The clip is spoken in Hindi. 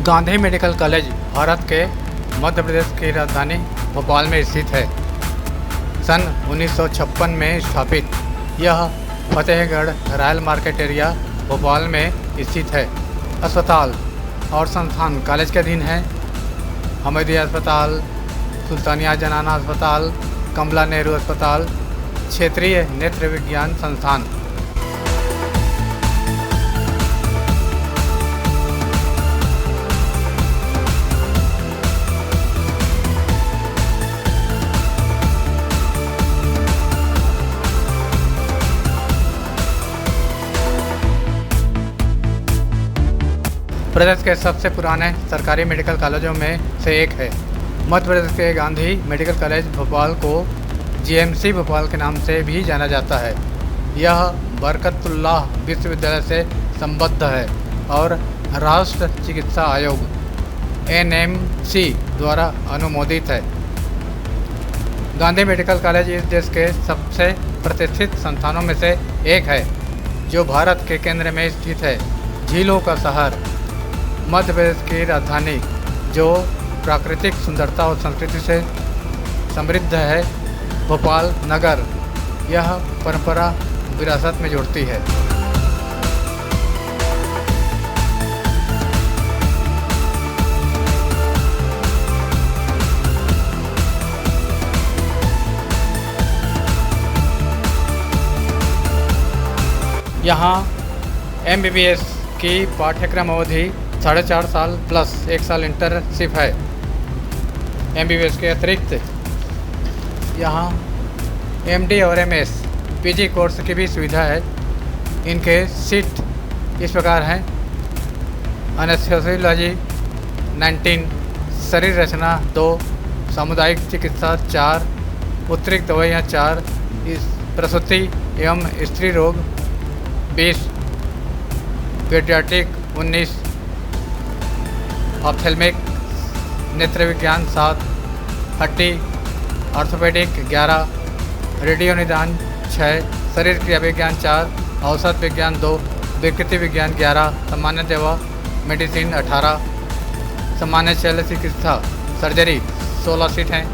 गांधी मेडिकल कॉलेज भारत के मध्य प्रदेश की राजधानी भोपाल में स्थित है। सन 1956 में स्थापित यह Fatehgarh royal market area Bhopal में स्थित है। अस्पताल और संस्थान कॉलेज के अधीन है। हमीदिया अस्पताल, सुल्तानिया जनाना अस्पताल, कमला नेहरू अस्पताल, क्षेत्रीय नेत्र विज्ञान संस्थान। प्रदेश के सबसे पुराने सरकारी मेडिकल कॉलेजों में से एक है। मध्य प्रदेश के गांधी मेडिकल कॉलेज भोपाल को जीएमसी भोपाल के नाम से भी जाना जाता है। यह बरकतुल्लाह विश्वविद्यालय से संबद्ध है और राष्ट्र चिकित्सा आयोग एनएमसी द्वारा अनुमोदित है। गांधी मेडिकल कॉलेज इस देश के सबसे प्रतिष्ठित संस्थानों में से एक है, जो भारत के केंद्र में स्थित है। झीलों का शहर, मध्य प्रदेश की राजधानी, जो प्राकृतिक सुंदरता और संस्कृति से समृद्ध है। भोपाल नगर यह परंपरा विरासत में जोड़ती है। यहाँ MBBS की पाठ्यक्रम अवधि 4.5 साल प्लस 1 साल इंटर्नशिप है। MBBS के अतिरिक्त यहाँ MD और MS PG कोर्स की भी सुविधा है। इनके सीट इस प्रकार हैं: एनेस्थेसियोलॉजी 19, शरीर रचना 2, सामुदायिक चिकित्सा 4, उत्तरिक्त दवाइयाँ 4, प्रसूति एवं स्त्री रोग 20, पीडियाट्रिक 19, ऑप्थेल्मिक नेत्र विज्ञान 7, हड्डी ऑर्थोपेडिक 11, रेडियो निदान 6, शरीर क्रिया विज्ञान 4, औषध विज्ञान 2, विकृति विज्ञान 11, सामान्य दवा मेडिसिन 18, सामान्य शल्य चिकित्सा सर्जरी 16 सीट हैं।